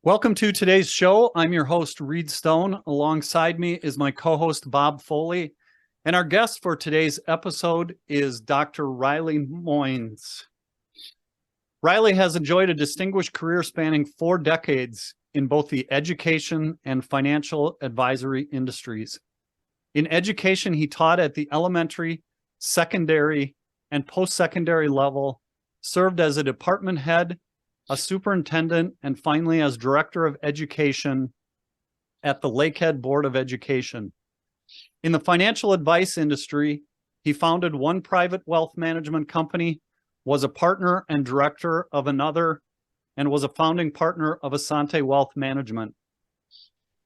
Welcome to today's show. I'm your host, Reed Stone. Alongside me is my co-host, Bob Foley. And our guest for today's episode is Dr. Riley Moynes. Riley has enjoyed a distinguished career spanning 4 decades in both the education and financial advisory industries. In education, he taught at the elementary, secondary, and post-secondary level, served as a department head, a superintendent, and finally as director of education at the Lakehead Board of Education. In the financial advice industry, he founded one private wealth management company, was a partner and director of another, and was a founding partner of Asante Wealth Management.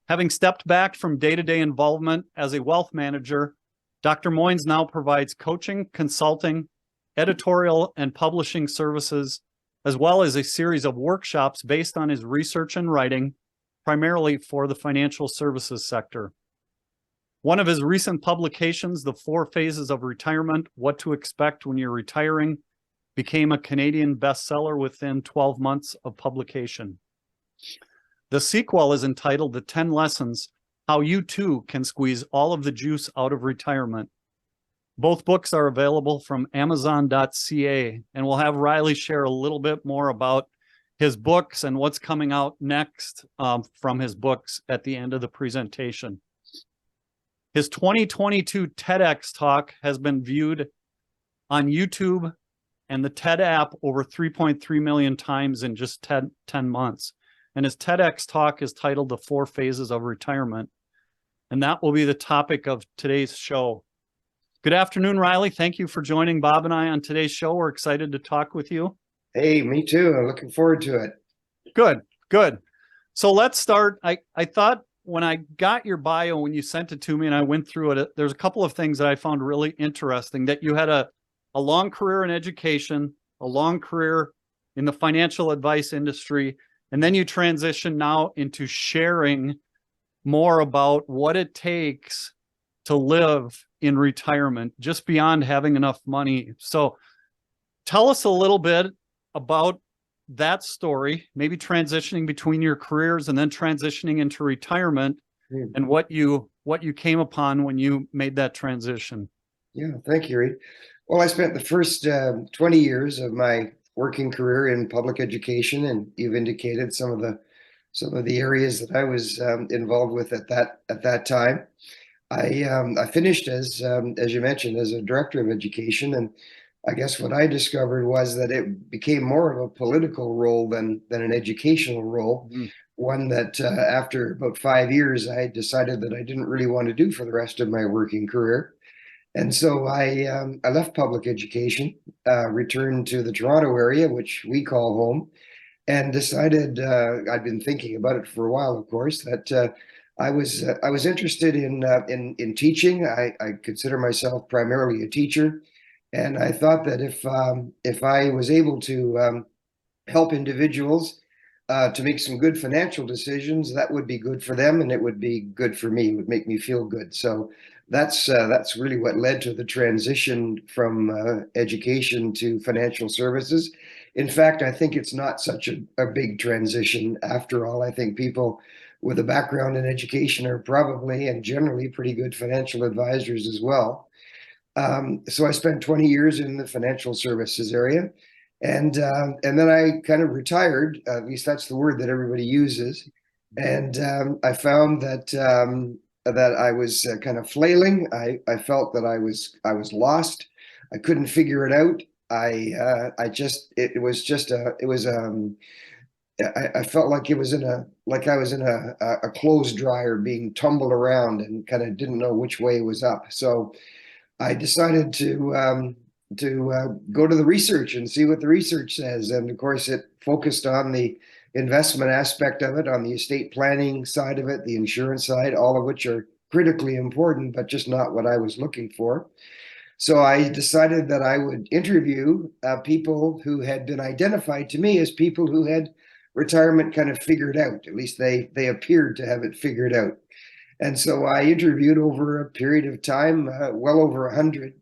Having stepped back from day-to-day involvement as a wealth manager, Dr. Moynes now provides coaching, consulting, editorial, and publishing services, as well as a series of workshops based on his research and writing, primarily for the financial services sector. One of his recent publications, The 4 Phases of Retirement: What to Expect When You're Retiring, became a Canadian bestseller within 12 months of publication. The sequel is entitled The 10 Lessons: How You Too Can Squeeze All of the Juice Out of Retirement. Both books are available from Amazon.ca, and we'll have Riley share a little bit more about his books and what's coming out next from his books at the end of the presentation. His 2022 TEDx talk has been viewed on YouTube and the TED app over 3.3 million times in just 10 months. And his TEDx talk is titled The 4 Phases of Retirement. And that will be the topic of today's show. Good afternoon, Riley. Thank you for joining Bob and I on today's show. We're excited to talk with you. Hey, me too. I'm looking forward to it. Good. So let's start. I thought when I got your bio, when you sent it to me and I went through it, there's a couple of things that I found really interesting. That you had a long career in education, a long career in the financial advice industry, and then you transition now into sharing more about what it takes to live in retirement, just beyond having enough money. So tell us a little bit about that story, maybe transitioning between your careers and then transitioning into retirement, and what you came upon when you made that transition. Yeah, thank you, Reed. Well, I spent the first 20 years of my working career in public education, and you've indicated some of the areas that I was involved with at that time. I finished as you mentioned, as a director of education, and I guess what I discovered was that it became more of a political role than an educational role. Mm-hmm. One that after about 5 years, I decided that I didn't really want to do for the rest of my working career. And so I left public education, returned to the Toronto area, which we call home, and decided, I'd been thinking about it for a while, of course, that I was interested in teaching. I consider myself primarily a teacher, and I thought that if I was able to help individuals to make some good financial decisions, that would be good for them, and it would be good for me. It would make me feel good. So that's really what led to the transition from education to financial services. In fact, I think it's not such a big transition after all. I think people with a background in education are probably and generally pretty good financial advisors as well. So I spent 20 years in the financial services area, and then I kind of retired. At least that's the word that everybody uses. And I found that I was kind of flailing. I felt that I was lost. I couldn't figure it out. I felt like I was in a clothes dryer being tumbled around and kind of didn't know which way was up. So I decided to go to the research and see what the research says. And of course, it focused on the investment aspect of it, on the estate planning side of it, the insurance side, all of which are critically important, but just not what I was looking for. So I decided that I would interview people who had been identified to me as people who had retirement kind of figured out. At least they appeared to have it figured out. And so I interviewed over a period of time, well over 100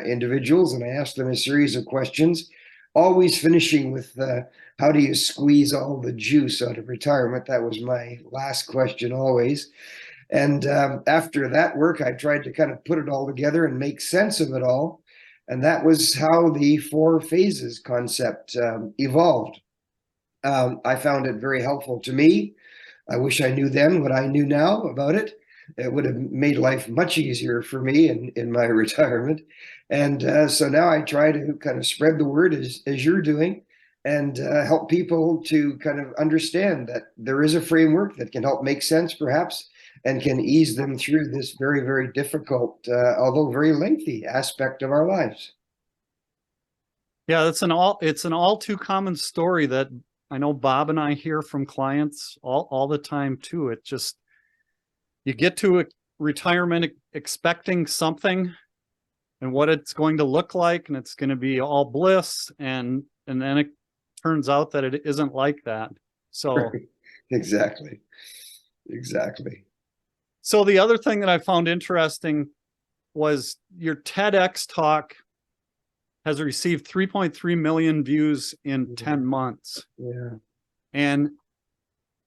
individuals, and I asked them a series of questions always finishing with how do you squeeze all the juice out of retirement? That was my last question always. And after that work, I tried to kind of put it all together and make sense of it all. And that was how the 4 phases concept evolved. I found it very helpful to me. I wish I knew then what I knew now about it. It would have made life much easier for me in my retirement. And so now I try to kind of spread the word as you're doing, and help people to kind of understand that there is a framework that can help make sense perhaps, and can ease them through this very, very difficult, although very lengthy aspect of our lives. Yeah, it's an all too common story that I know Bob and I hear from clients all the time too. It just, you get to a retirement expecting something and what it's going to look like, and it's going to be all bliss, and then it turns out that it isn't like that. So Exactly. So the other thing that I found interesting was your TEDx talk has received 3.3 million views in 10 months. Yeah. And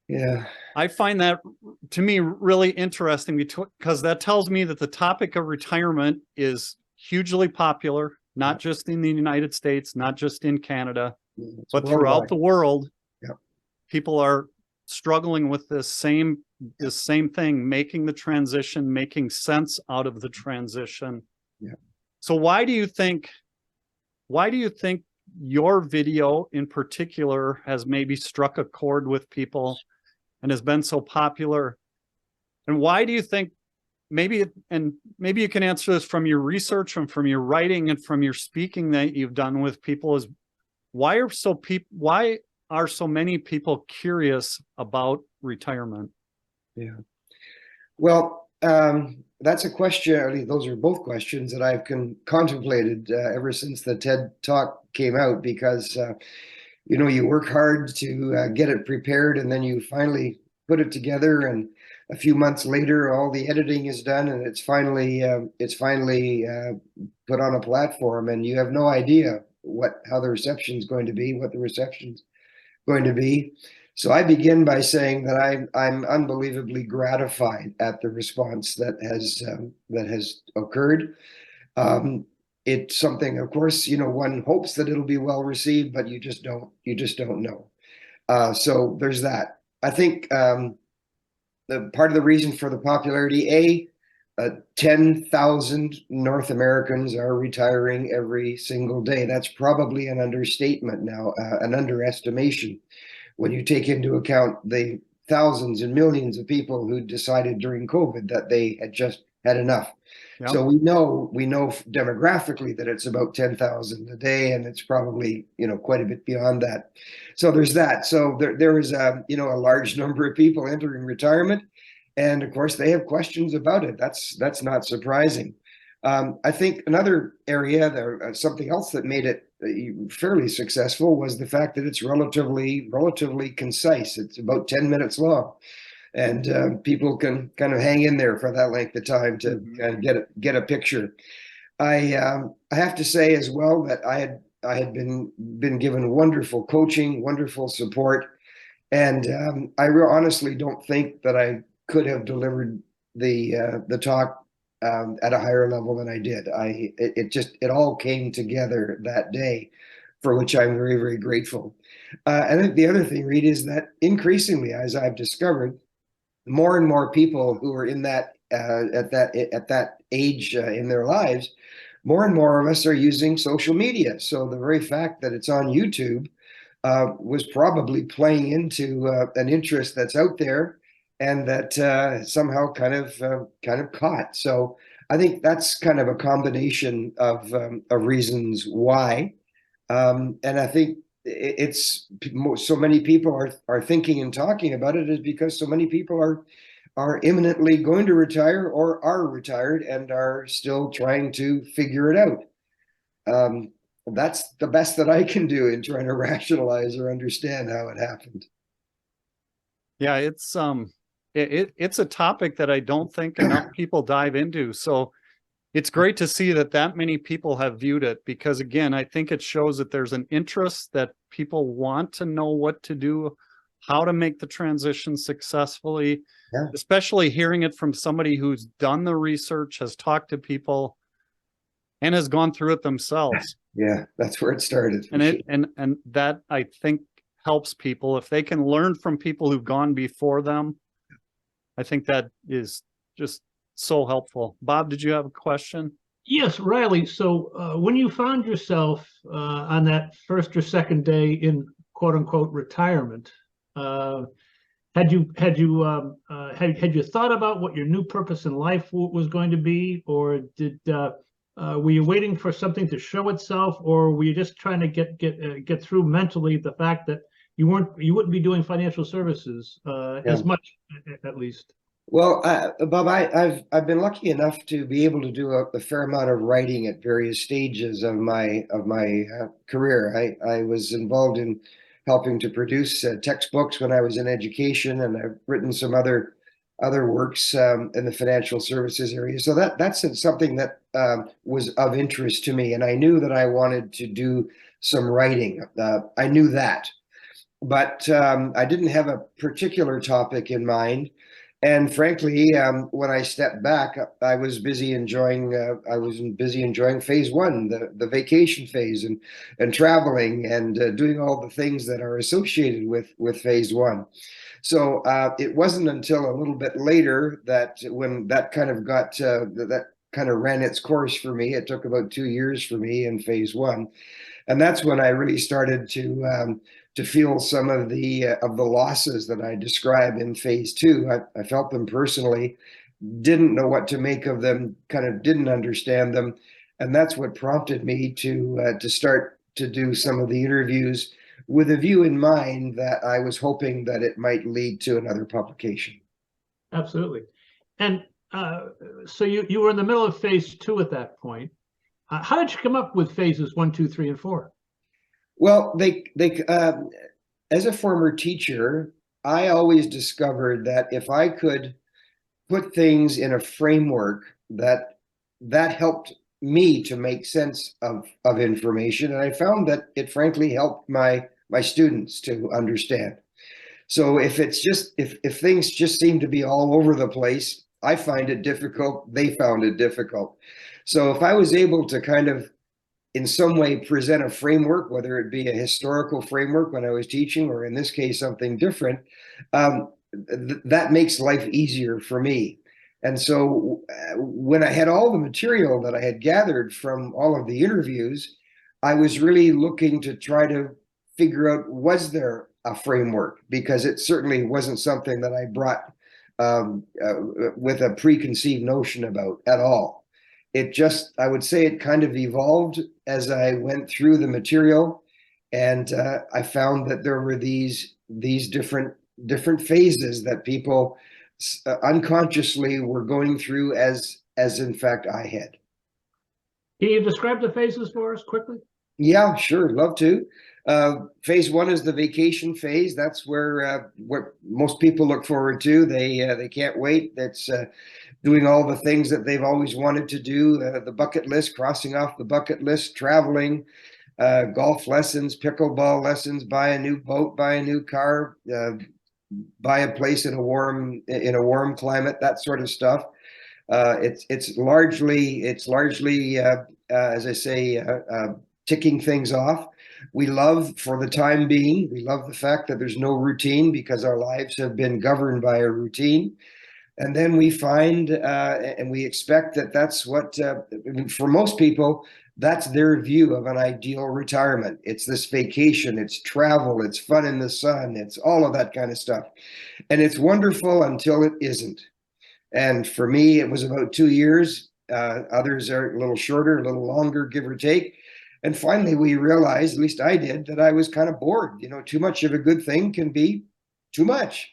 yeah, I find that, to me, really interesting, because that tells me that the topic of retirement is hugely popular, not just in the United States, not just in Canada, but throughout the world. Yeah. People are struggling with this same thing, making the transition, making sense out of the transition. Yeah. So why do you think your video in particular has maybe struck a chord with people and has been so popular? And why do you think, maybe you can answer this from your research and from your writing and from your speaking that you've done with people, is why are so many people curious about retirement? Yeah. Well, that's a question. I mean, those are both questions that I've contemplated ever since the TED Talk came out, because you work hard to get it prepared, and then you finally put it together, and a few months later, all the editing is done, and it's finally put on a platform, and you have no idea how the reception is going to be, what the reception's going to be. So I begin by saying that I'm unbelievably gratified at the response that has occurred. It's something, of course, one hopes that it'll be well received, but you just don't know. So there's that. I think the part of the reason for the popularity, 10,000 North Americans are retiring every single day. That's probably an understatement now, an underestimation, when you take into account the thousands and millions of people who decided during COVID that they had just had enough. Yep. So we know demographically that it's about 10,000 a day, and it's probably quite a bit beyond that. So there's that. So there is a large number of people entering retirement, and of course they have questions about it. That's not surprising. I think another area, something else that made it fairly successful, was the fact that it's relatively concise. It's about 10 minutes long, and people can kind of hang in there for that length of time to kind of get a picture. I have to say as well that I had been given wonderful coaching, wonderful support, and I honestly don't think that I could have delivered the talk at a higher level than I did. It all came together that day, for which I'm very, very grateful. And I think the other thing, Reed, is that increasingly, as I've discovered, more and more people who are in that at that age in their lives, more and more of us are using social media. So the very fact that it's on YouTube was probably playing into an interest that's out there, and that somehow kind of caught. So I think that's kind of a combination of reasons why, and I think it's so many people are thinking and talking about it is because so many people are imminently going to retire or are retired and are still trying to figure it out. That's the best that I can do in trying to rationalize or understand how it happened. Yeah, it's a topic that I don't think enough people dive into. So It's great to see that many people have viewed it, because again, I think it shows that there's an interest, that people want to know what to do, how to make the transition successfully, Yeah. especially hearing it from somebody who's done the research, has talked to people, and has gone through it themselves. Yeah, that's where it started. And that, I think, helps people. If they can learn from people who've gone before them, I think that is just so helpful. Bob, did you have a question? Yes, Riley. So when you found yourself on that first or second day in quote unquote retirement, had you thought about what your new purpose in life was going to be, or were you waiting for something to show itself, or were you just trying to get through mentally the fact that you wouldn't be doing financial services as much, at least? Well, Bob, I've been lucky enough to be able to do a fair amount of writing at various stages of my career. I was involved in helping to produce textbooks when I was in education, and I've written some other works in the financial services area. So that's something that was of interest to me, and I knew that I wanted to do some writing. I knew that, but I didn't have a particular topic in mind. And frankly, when I stepped back, I was busy enjoying. Phase one, the vacation phase, and traveling, and doing all the things that are associated with phase one. So it wasn't until a little bit later that, when that kind of that kind of ran its course for me. It took about 2 years for me in phase one, and that's when I really started to feel some of the losses that I describe in phase two. I felt them personally, didn't know what to make of them, kind of didn't understand them, and that's what prompted me to start to do some of the interviews, with a view in mind that I was hoping that it might lead to another publication. Absolutely. And so you were in the middle of phase two at that point. How did you come up with phases 1, 2, 3, and 4? Well, they as a former teacher, I always discovered that if I could put things in a framework, that helped me to make sense of information, and I found that it frankly helped my students to understand. So if things just seem to be all over the place, I find it difficult, they found it difficult. So if I was able to kind of in some way present a framework, whether it be a historical framework when I was teaching, or in this case something different, that makes life easier for me. And so when I had all the material that I had gathered from all of the interviews, I was really looking to try to figure out, was there a framework? Because it certainly wasn't something that I brought with a preconceived notion about at all. It just, I would say, it kind of evolved as I went through the material, and I found that there were these different phases that people unconsciously were going through, as in fact I had. Can you describe the phases for us quickly? Yeah, sure, love to. Phase one is the vacation phase. That's where what most people look forward to. They can't wait. That's doing all the things that they've always wanted to do. The bucket list, crossing off the bucket list, traveling, golf lessons, pickleball lessons, buy a new boat, buy a new car, buy a place in a warm climate, that sort of stuff. It's largely as I say, ticking things off. We love, for the time being, we love the fact that there's no routine, because our lives have been governed by a routine. And then we find and we expect that that's what, for most people, that's their view of an ideal retirement. It's this vacation, it's travel, it's fun in the sun, it's all of that kind of stuff. And it's wonderful until it isn't. And for me, it was about 2 years. Others are a little shorter, a little longer, give or take. And finally, we realized, at least I did, that I was kind of bored. You know, too much of a good thing can be too much.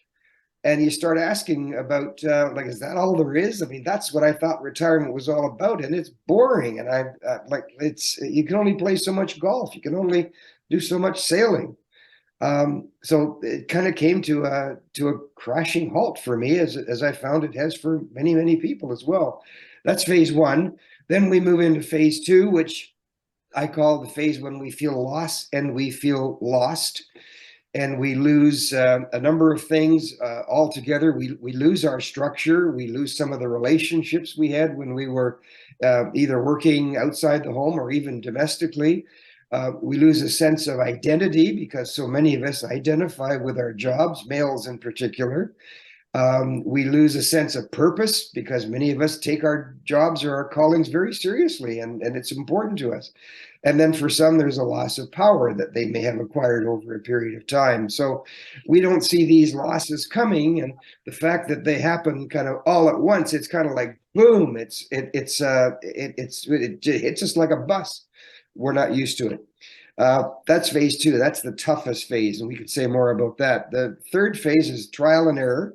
And you start asking about, like, is that all there is? I mean, that's what I thought retirement was all about, and it's boring. And you can only play so much golf, you can only do so much sailing. So it kind of came to a crashing halt for me, as I found it has for many, many people as well. That's phase one. Then we move into phase two, which I call the phase when we feel lost and we feel lost, and we lose a number of things altogether. We lose our structure. We lose some of the relationships we had when we were either working outside the home or even domestically. We lose a sense of identity because so many of us identify with our jobs, males in particular. We lose a sense of purpose because many of us take our jobs or our callings very seriously, and it's important to us. And then for some, there's a loss of power that they may have acquired over a period of time. So we don't see these losses coming, and the fact that they happen kind of all at once, it's kind of like boom. It hits us like a bus. We're not used to it. That's phase two. That's the toughest phase, and we could say more about that. The third phase is trial and error.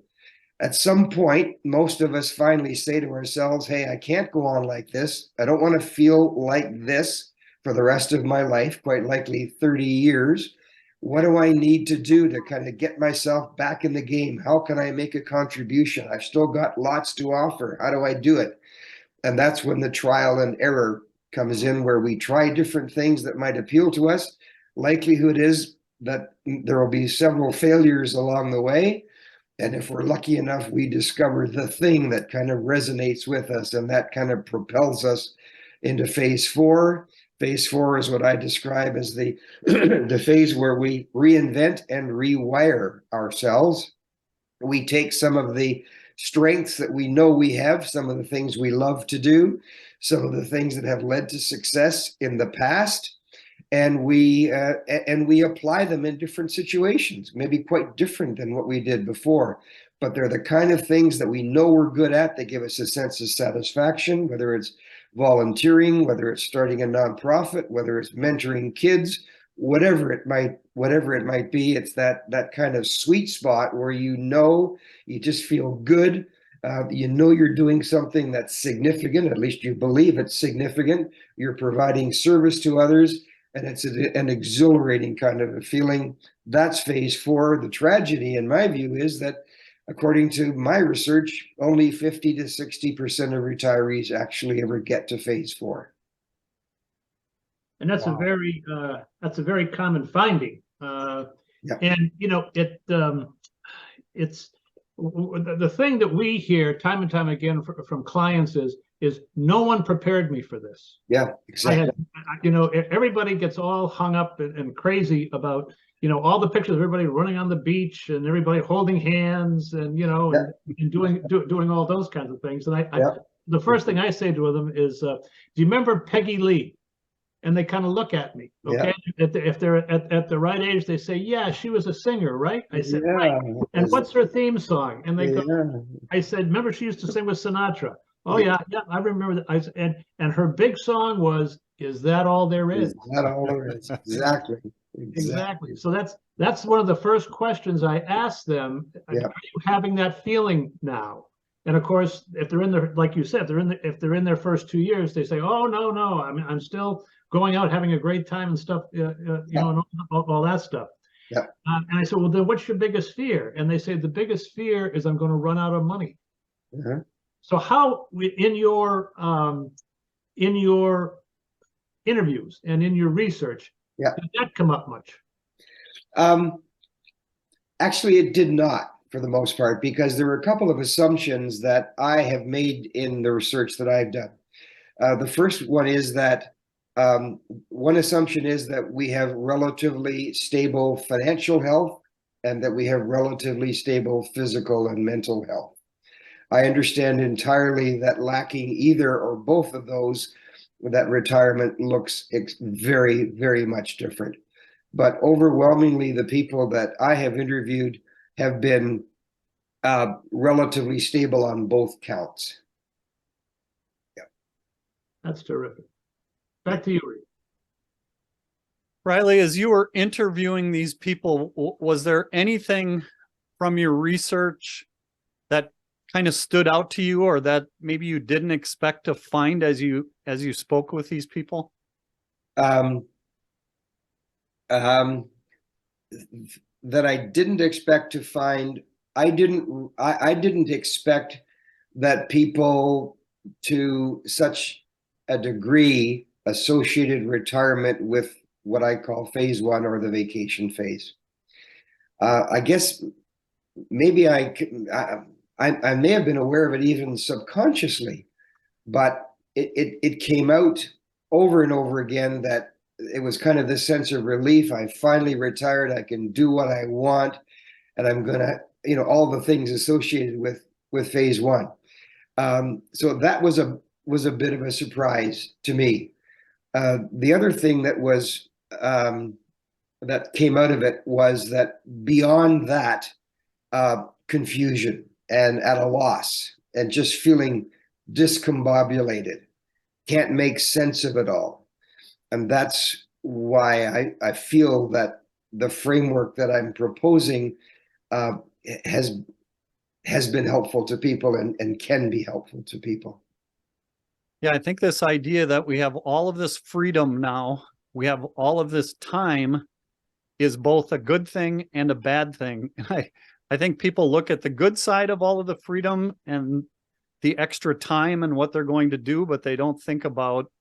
At some point, most of us finally say to ourselves, hey, I can't go on like this. I don't want to feel like this for the rest of my life, quite likely 30 years. What do I need to do to kind of get myself back in the game? How can I make a contribution? I've still got lots to offer. How do I do it? And that's when the trial and error comes in, where we try different things that might appeal to us. Likelihood is that there will be several failures along the way. And if we're lucky enough, we discover the thing that kind of resonates with us, and that kind of propels us into phase four. Phase four is what I describe as the the phase where we reinvent and rewire ourselves. We take some of the strengths that we know we have, some of the things we love to do, some of the things that have led to success in the past, and we apply them in different situations, maybe quite different than what we did before. But they're the kind of things that we know we're good at. They give us a sense of satisfaction, whether it's volunteering, whether it's starting a nonprofit, whether it's mentoring kids, whatever it might be. It's that kind of sweet spot where you just feel good. You're doing something that's significant. At least you believe it's significant. You're providing service to others, and it's an exhilarating kind of a feeling. That's phase four. The tragedy, in my view, is that according to my research, only 50 to 60% of retirees actually ever get to phase four. And that's Wow. a very common finding. Yeah. And it's the thing that we hear time and time again from clients is no one prepared me for this. Yeah, exactly. Everybody gets all hung up and crazy about, all the pictures of everybody running on the beach and everybody holding hands and, Yeah. and doing all those kinds of things. And Yeah. the first thing I say to them is, do you remember Peggy Lee? And they kind of look at me. Okay. Yeah. If they're at the right age, they say, yeah, she was a singer, right? I said, Yeah. right. And what's her theme song? And they go, Yeah. I said, remember she used to sing with Sinatra. Oh yeah, I remember that. And her big song was, "Is That All There Is?" Is that all there is? Exactly. Exactly. So that's one of the first questions I ask them. Yeah. Are you having that feeling now? And of course, if they're in their, like you said, if they're in their first 2 years, they say, "Oh no, I'm still going out having a great time and stuff, and all that stuff." Yeah. And I said, "Well, then what's your biggest fear?" And they say, "The biggest fear is I'm going to run out of money." Uh-huh. So how in your interviews and in your research, Yeah. did that come up much? Actually, it did not, for the most part, because there were a couple of assumptions that I have made in the research that I've done. The first one is that one assumption is that we have relatively stable financial health and that we have relatively stable physical and mental health. I understand entirely that lacking either or both of those, that retirement looks very, very much different. But overwhelmingly, the people that I have interviewed have been relatively stable on both counts. Yeah. That's terrific. Back to you, Reed. Riley, as you were interviewing these people, was there anything from your research that kind of stood out to you, or that maybe you didn't expect to find as you spoke with these people? that I didn't expect to find. I didn't expect that people to such a degree associated retirement with what I call phase one, or the vacation phase. I guess maybe I may have been aware of it even subconsciously, but it came out over and over again that it was kind of this sense of relief. I finally retired. I can do what I want, and I'm gonna, all the things associated with phase one. So that was a bit of a surprise to me. The other thing that was that came out of it was that beyond that, confusion and at a loss, and just feeling discombobulated, can't make sense of it all. And that's why I feel that the framework that I'm proposing has been helpful to people, and can be helpful to people. Yeah, I think this idea that we have all of this freedom now, we have all of this time, is both a good thing and a bad thing. I think people look at the good side of all of the freedom and the extra time and what they're going to do, but they don't think about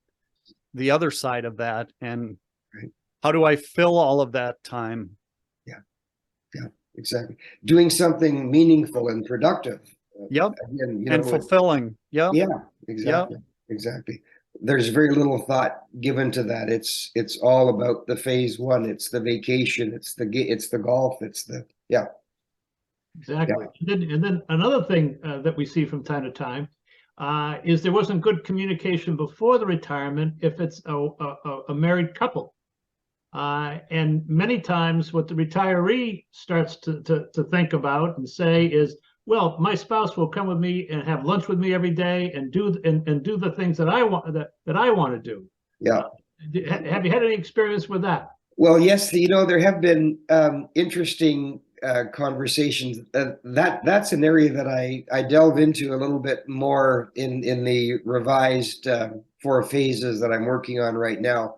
the other side of that. And right. How do I fill all of that time? Yeah, exactly. Doing something meaningful and productive. Yep. Again, and fulfilling. Yep. Yeah, exactly. Yep. Exactly. There's very little thought given to that. It's all about the phase one. It's the vacation. It's the golf. It's the, yeah. Exactly. Yeah. And then another thing that we see from time to time is there wasn't good communication before the retirement if it's a married couple. And many times what the retiree starts to think about and say is, well, my spouse will come with me and have lunch with me every day and do the things that I want to do. Yeah. Have you had any experience with that? Well, yes, there have been interesting conversations. That's an area that I delve into a little bit more in the revised 4 phases that I'm working on right now.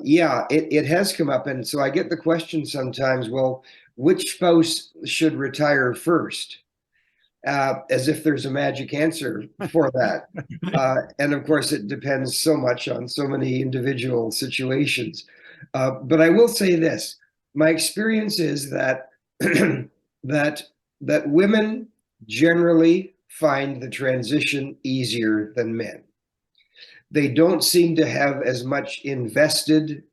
Yeah, it has come up, and so I get the question sometimes, well, which spouse should retire first? As if there's a magic answer for that. And of course, it depends so much on so many individual situations. But I will say this: my experience is that that women generally find the transition easier than men. They don't seem to have as much invested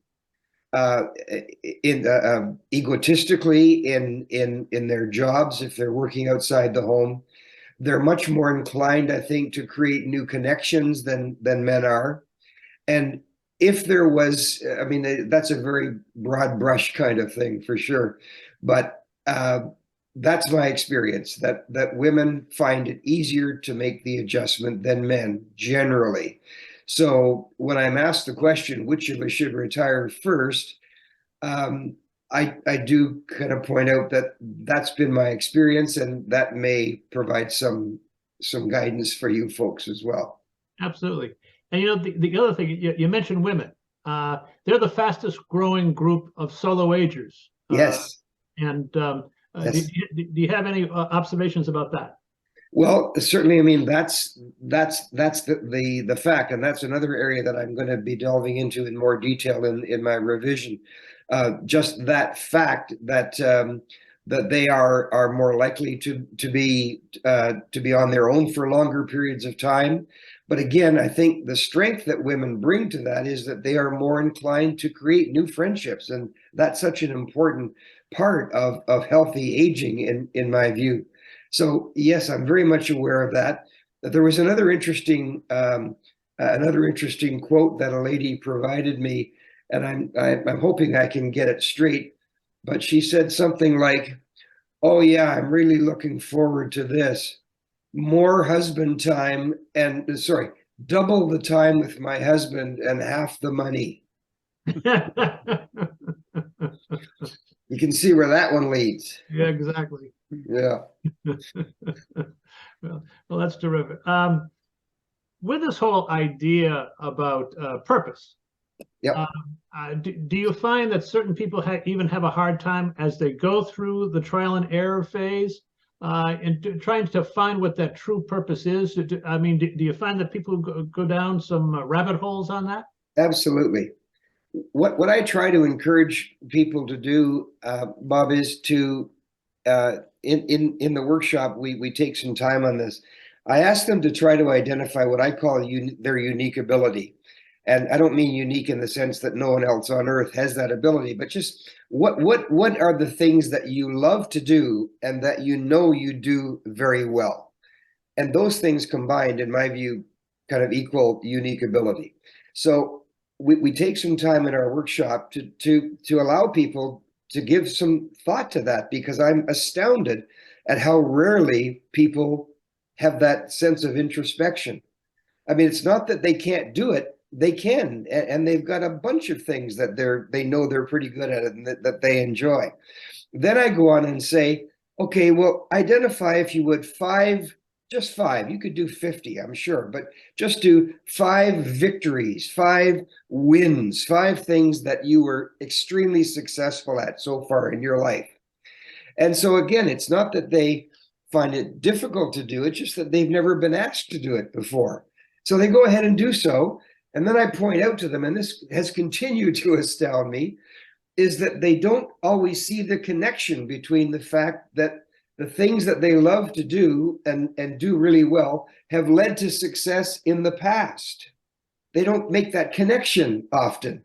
egotistically in their jobs if they're working outside the home. They're much more inclined, I think, to create new connections than men are. And if there was, I mean, that's a very broad brush kind of thing for sure, but that's my experience, that women find it easier to make the adjustment than men generally. So when I'm asked the question, which of us should retire first, I do kind of point out that that's been my experience, and that may provide some guidance for you folks as well. Absolutely. And the other thing, you mentioned women. They're the fastest growing group of solo agers. Yes. And yes. Do you have any observations about that? Well, certainly. I mean, that's the fact, and that's another area that I'm going to be delving into in more detail in my revision. Just that fact that that they are more likely to be on their own for longer periods of time. But again, I think the strength that women bring to that is that they are more inclined to create new friendships, and that's such an important part of healthy aging, in my view. So yes, I'm very much aware of that. There was another interesting quote that a lady provided me, and I'm hoping I can get it straight. But she said something like, "Oh yeah, I'm really looking forward to this. More husband time, and sorry, double the time with my husband and half the money." You can see where that one leads. Yeah, exactly. Yeah. Well, that's terrific. With this whole idea about purpose, Yep. Do you find that certain people even have a hard time as they go through the trial and error phase, and trying to find what that true purpose is? I mean, do you find that people go down some rabbit holes on that? Absolutely. What I try to encourage people to do, Bob, is to in the workshop we take some time on this. I ask them to try to identify what I call their unique ability, and I don't mean unique in the sense that no one else on earth has that ability, but just what are the things that you love to do and that you know you do very well, and those things combined, in my view, kind of equal unique ability. So we take some time in our workshop to allow people to give some thought to that, because I'm astounded at how rarely people have that sense of introspection. I mean, it's not that they can't do it; they can, and they've got a bunch of things that they know they're pretty good at it and that they enjoy. Then I go on and say, okay, well, identify, if you would, just five. You could do 50, I'm sure, but just do 5 victories, 5 wins, 5 things that you were extremely successful at so far in your life. And so again, it's not that they find it difficult to do, it's just that they've never been asked to do it before. So they go ahead and do so. And then I point out to them, and this has continued to astound me, is that they don't always see the connection between the fact that the things that they love to do and do really well have led to success in the past. They don't make that connection often.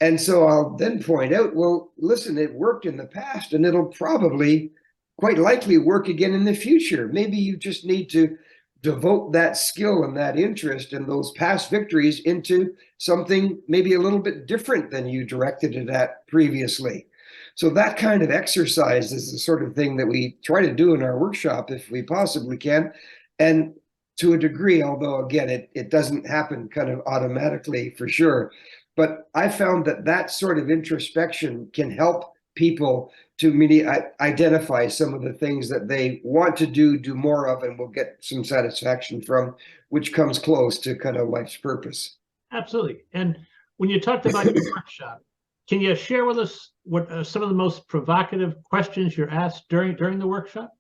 And so I'll then point out, well, listen, it worked in the past and it'll probably quite likely work again in the future. Maybe you just need to devote that skill and that interest and those past victories into something maybe a little bit different than you directed it at previously. So that kind of exercise is the sort of thing that we try to do in our workshop if we possibly can. And to a degree, although again, it doesn't happen kind of automatically for sure. But I found that sort of introspection can help people to really identify some of the things that they want to do more of, and will get some satisfaction from, which comes close to kind of life's purpose. Absolutely. And when you talked about your workshop, can you share with us what some of the most provocative questions you're asked during the workshop?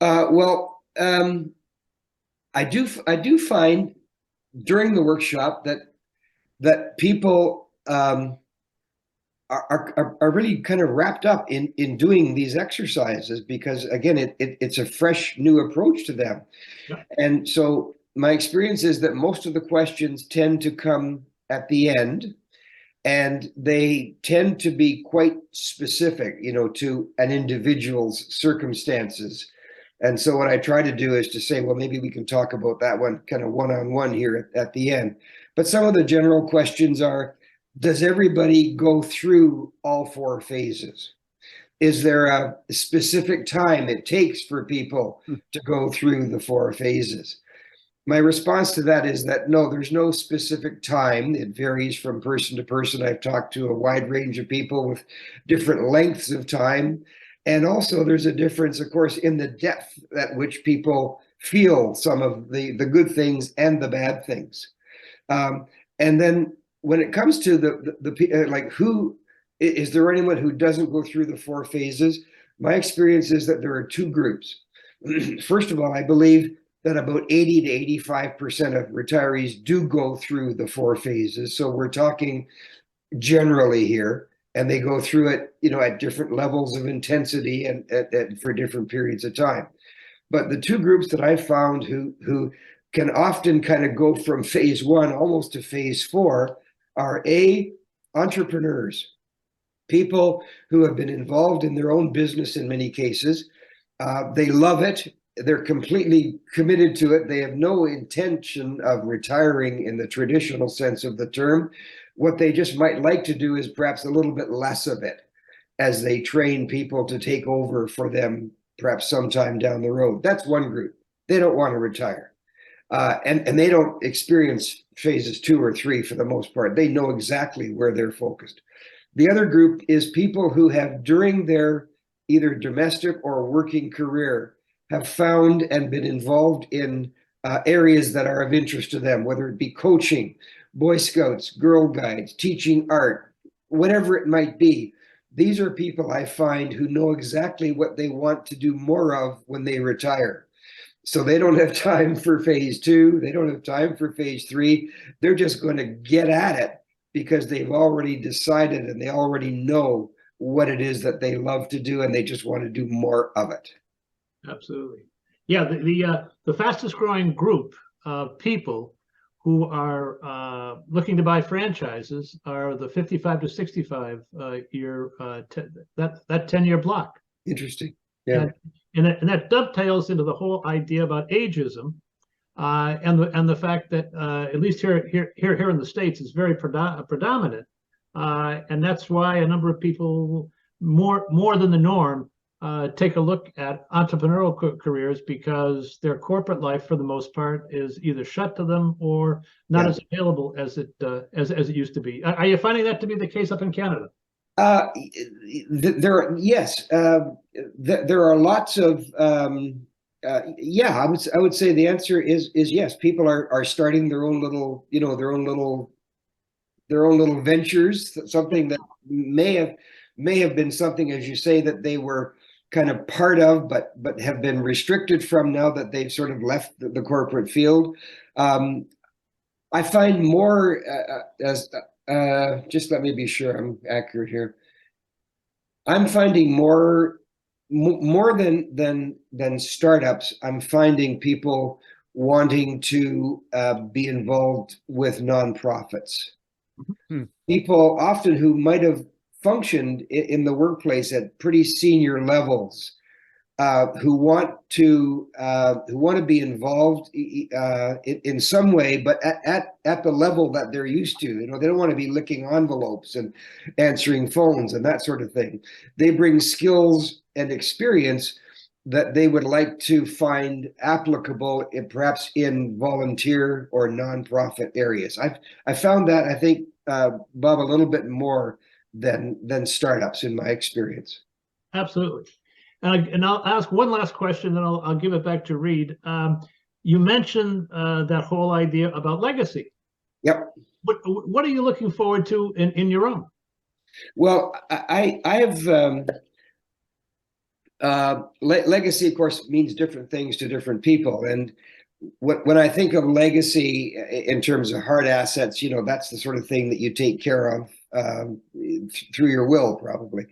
Well, I do find during the workshop that people are really kind of wrapped up in doing these exercises, because again, it's a fresh new approach to them. Yeah. And so my experience is that most of the questions tend to come at the end, and they tend to be quite specific, to an individual's circumstances. And so what I try to do is to say, well, maybe we can talk about that one kind of one-on-one here at the end. But some of the general questions are, does everybody go through all 4 phases? Is there a specific time it takes for people to go through the 4 phases? My response to that is that no, there's no specific time. It varies from person to person. I've talked to a wide range of people with different lengths of time. And also there's a difference, of course, in the depth at which people feel some of the good things and the bad things. And then when it comes to the like, who is there anyone who doesn't go through the 4 phases? My experience is that there are 2 groups. First of all, I believe that about 80 to 85% of retirees do go through the 4 phases. So we're talking generally here, and they go through it, at different levels of intensity and for different periods of time. But the 2 groups that I've found who can often kind of go from phase 1 almost to phase 4 are entrepreneurs, people who have been involved in their own business in many cases. They love it. They're completely committed to it. They have no intention of retiring in the traditional sense of the term. What they just might like to do is perhaps a little bit less of it as they train people to take over for them, perhaps sometime down the road. That's one group. They don't want to retire. And they don't experience phases 2 or 3 for the most part. They know exactly where they're focused. The other group is people who have, during their either domestic or working career, have found and been involved in areas that are of interest to them, whether it be coaching Boy Scouts, Girl Guides, teaching art, whatever it might be. These are people I find who know exactly what they want to do more of when they retire. So they don't have time for phase 2. They don't have time for phase 3. They're just going to get at it because they've already decided and they already know what it is that they love to do, and they just want to do more of it. Absolutely. Yeah, the fastest growing group of people who are looking to buy franchises are the 55 to 65 year that 10-year block. Interesting. Yeah. And that dovetails into the whole idea about ageism, and the fact that at least here in the States is very predominant, and that's why a number of people more than the norm take a look at entrepreneurial careers, because their corporate life for the most part is either shut to them or not as available as it used to be. Are you finding that to be the case up in Canada? There are lots of yeah, I would say the answer is yes. People are starting their own little, their own little ventures, something that may have been something, as you say, that they were kind of part of, but have been restricted from now that they've sort of left the corporate field. I find more just let me be sure I'm accurate here. I'm finding more than startups. I'm finding people wanting to be involved with nonprofits. Hmm. People often who might have functioned in the workplace at pretty senior levels, who want to be involved in some way, but at the level that they're used to. They don't want to be licking envelopes and answering phones and that sort of thing. They bring skills and experience that they would like to find applicable perhaps in volunteer or nonprofit areas. I found that, I think, Bob, a little bit more than startups in my experience. Absolutely. And I'll ask one last question, then I'll give it back to Reed. You mentioned that whole idea about legacy. Yep. What are you looking forward to in your own? Well, I have legacy, of course, means different things to different people. And when I think of legacy in terms of hard assets, that's the sort of thing that you take care of through your will, probably.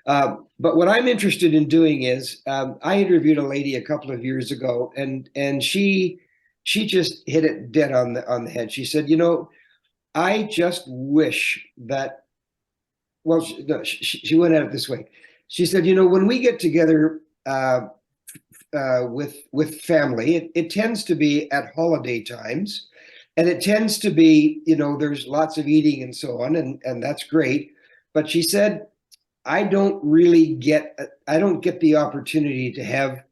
But what I'm interested in doing is, I interviewed a lady a couple of years ago, and she just hit it dead on the head. She said, I just wish that, well, she went at it this way. She said, when we get together with family, it tends to be at holiday times, and it tends to be, there's lots of eating and so on, and that's great. But she said, I don't get the opportunity to have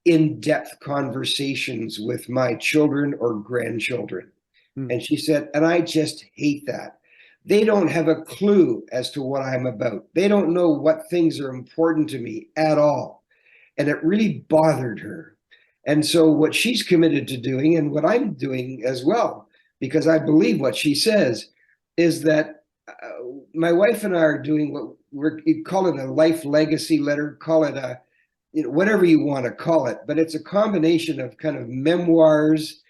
in-depth conversations with my children or grandchildren. And she said, and I just hate that. They don't have a clue as to what I'm about. They don't know what things are important to me at all. And it really bothered her. And so what she's committed to doing, and what I'm doing as well, because I believe what she says, is that my wife and I are doing what you call it a life legacy letter, call it a, whatever you want to call it, but it's a combination of kind of memoirs,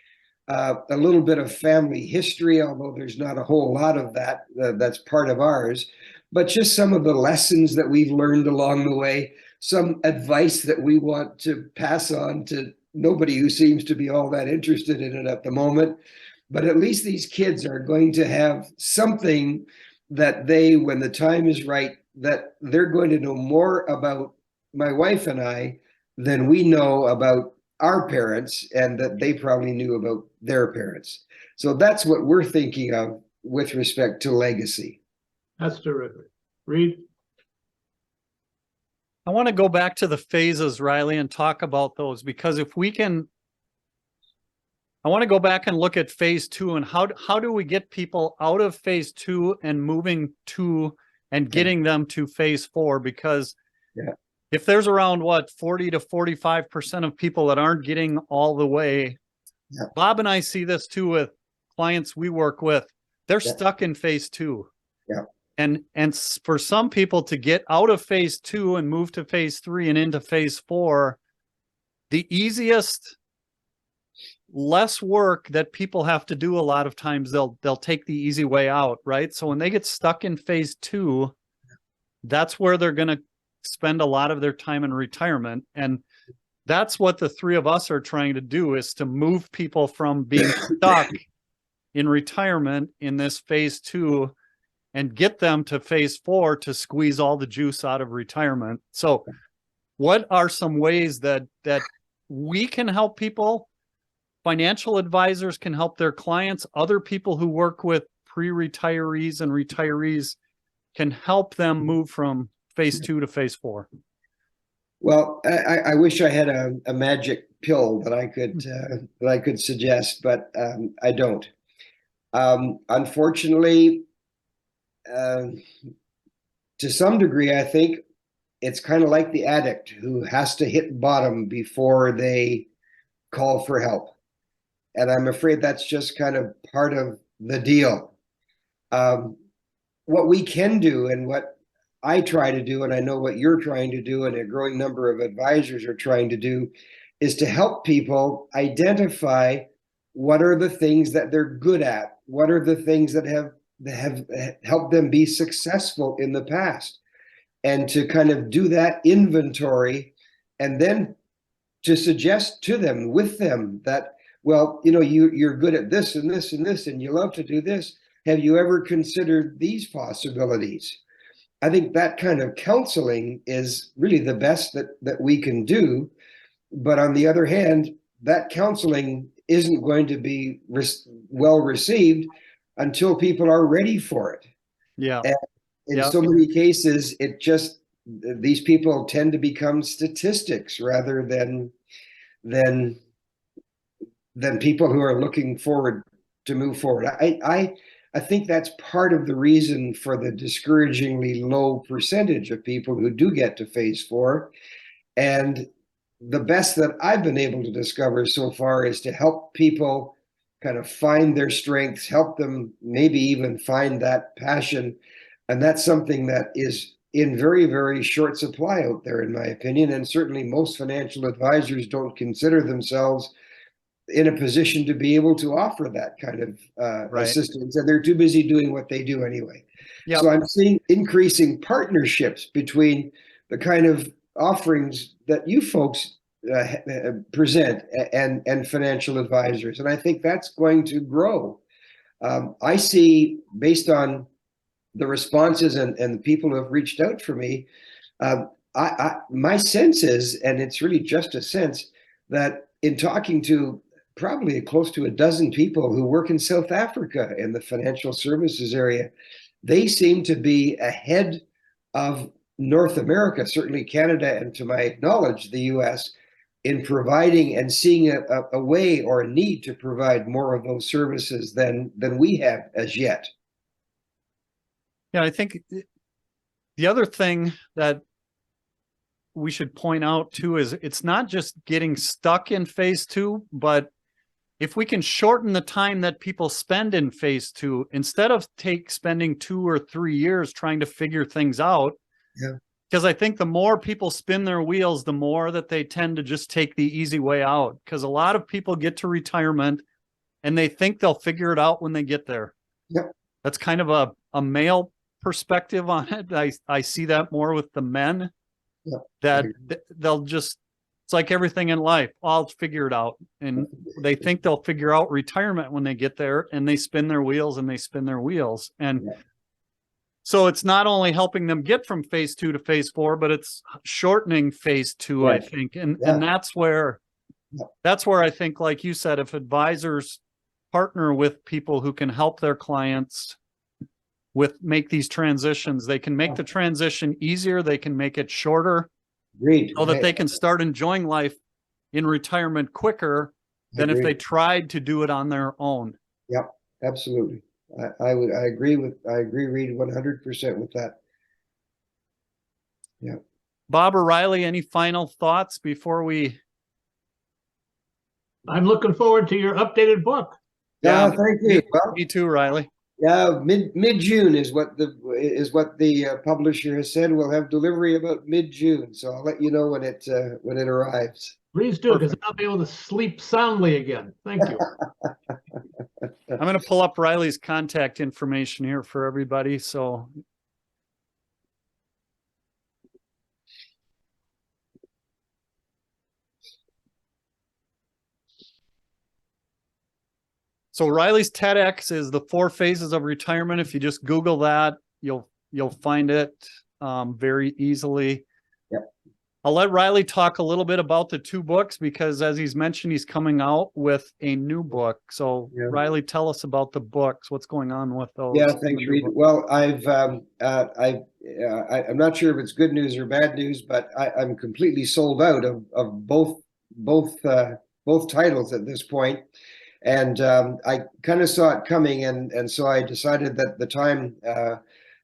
a little bit of family history, although there's not a whole lot of that that's part of ours, but just some of the lessons that we've learned along the way, some advice that we want to pass on to nobody who seems to be all that interested in it at the moment. But at least these kids are going to have something that they, when the time is right, that they're going to know more about my wife and I than we know about our parents, and that they probably knew about their parents. So that's what we're thinking of with respect to legacy. That's terrific. Reed? I want to go back to the phases, Riley, and talk about those, because if we can, I want to go back and look at phase 2 and how do we get people out of phase 2 and moving to and getting them to phase 4? Because if there's around 40 to 45% of people that aren't getting all the way, Bob and I see this too with clients we work with, they're Yeah. stuck in phase two. Yeah. And for some people to get out of phase two and move to phase three and into phase four, the easiest, less work that people have to do a lot of times, they'll take the easy way out, right? So when they get stuck in phase two, that's where they're going to spend a lot of their time in retirement. And that's what the three of us are trying to do, is to move people from being stuck in retirement in this phase two and get them to phase four to squeeze all the juice out of retirement. So what are some ways that we can help people? Financial advisors can help their clients. Other people who work with pre-retirees and retirees can help them move from phase two to phase four. Well, I wish I had a magic pill that I could suggest, but I don't. Unfortunately, to some degree, I think it's kind of like the addict who has to hit bottom before they call for help. And I'm afraid that's just kind of part of the deal. What we can do, and what I try to do, and I know what you're trying to do, and a growing number of advisors are trying to do, is to help people identify what are the things that they're good at, what are the things that have helped them be successful in the past, and to kind of do that inventory, and then to suggest to them, with them, that, well, you know, you're good at this and this and this, and you love to do this. Have you ever considered these possibilities? I think that kind of counseling is really the best that we can do. But on the other hand, that counseling isn't going to be well received until people are ready for it. Yeah. And in so many cases, these people tend to become statistics rather than people who are looking forward to move forward. I think that's part of the reason for the discouragingly low percentage of people who do get to phase four. And the best that I've been able to discover so far is to help people kind of find their strengths, help them maybe even find that passion. And that's something that is in very, very short supply out there, in my opinion. And certainly most financial advisors don't consider themselves in a position to be able to offer that kind of assistance, and they're too busy doing what they do anyway. Yep. So I'm seeing increasing partnerships between the kind of offerings that you folks present and financial advisors, and I think that's going to grow. I see, based on the responses and the people who have reached out for me, my sense is, and it's really just a sense, that in talking to probably close to a dozen people who work in South Africa in the financial services area, they seem to be ahead of North America, certainly Canada, and to my knowledge, the US, in providing and seeing a way or a need to provide more of those services than we have as yet. Yeah, I think the other thing that we should point out too is it's not just getting stuck in phase two, but if we can shorten the time that people spend in phase two, instead of spending 2 or 3 years trying to figure things out, because I think the more people spin their wheels, the more that they tend to just take the easy way out. Because a lot of people get to retirement and they think they'll figure it out when they get there. Yep. That's kind of a male perspective on it. I see that more with the men, that they'll just, it's like everything in life, I'll figure it out. And they think they'll figure out retirement when they get there, and they spin their wheels and they spin their wheels. And so it's not only helping them get from phase two to phase four, but it's shortening phase two, I think. And that's where I think, like you said, if advisors partner with people who can help their clients make these transitions, they can make the transition easier, they can make it shorter. Agreed. So that they can start enjoying life in retirement quicker than if they tried to do it on their own. Yep, absolutely. I agree, Reed, 100% with that. Yeah. Bob or Riley, any final thoughts before we? I'm looking forward to your updated book. Yeah, thank you. Well, Me too, Riley. yeah, mid-June is what the publisher has said. We'll have delivery about mid-June, so I'll let you know when it arrives. Please do, because I'll be able to sleep soundly again. Thank you. I'm going to pull up Riley's contact information here for everybody. So Riley's TEDx is the 4 phases of retirement. If you just Google that, you'll find it very easily. Yep. I'll let Riley talk a little bit about the 2 books, because as he's mentioned, he's coming out with a new book. So Yeah. Riley, tell us about the books. What's going on with those? Yeah, thanks, Reed. Well, I'm not sure if it's good news or bad news, but I'm completely sold out of both titles at this point. And I kind of saw it coming, and so I decided that the time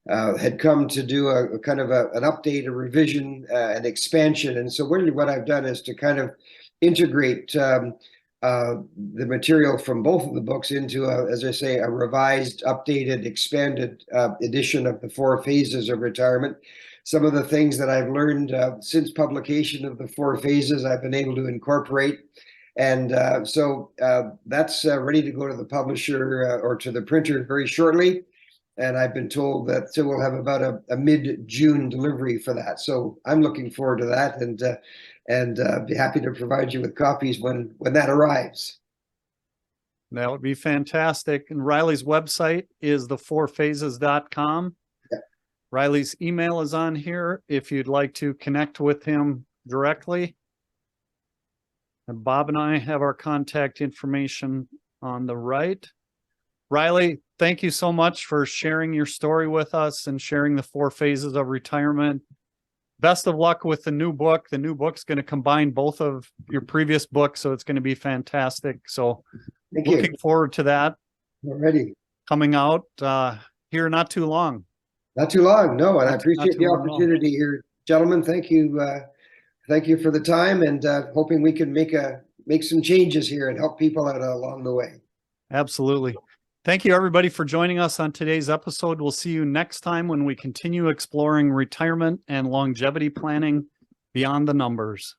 had come to do a kind of an update, a revision, an expansion. And so really what I've done is to kind of integrate the material from both of the books into, as I say, a revised, updated, expanded edition of the 4 phases of retirement. Some of the things that I've learned since publication of the 4 phases, I've been able to incorporate. And so that's ready to go to the publisher or to the printer very shortly. And I've been told that we'll have about a mid-June delivery for that. So I'm looking forward to that, and be happy to provide you with copies when that arrives. That would be fantastic. And Riley's website is the4phases.com. Yeah. Riley's email is on here if you'd like to connect with him directly. And Bob and I have our contact information on the right. Riley, thank you so much for sharing your story with us and sharing the 4 phases of retirement. Best of luck with the new book. The new book's going to combine both of your previous books, so it's going to be fantastic. So looking forward to that. Already coming out here not too long. Not too long, no. And I appreciate the opportunity here, gentlemen. Thank you. Thank you for the time, and hoping we can make some changes here and help people out along the way. Absolutely. Thank you, everybody, for joining us on today's episode. We'll see you next time when we continue exploring retirement and longevity planning beyond the numbers.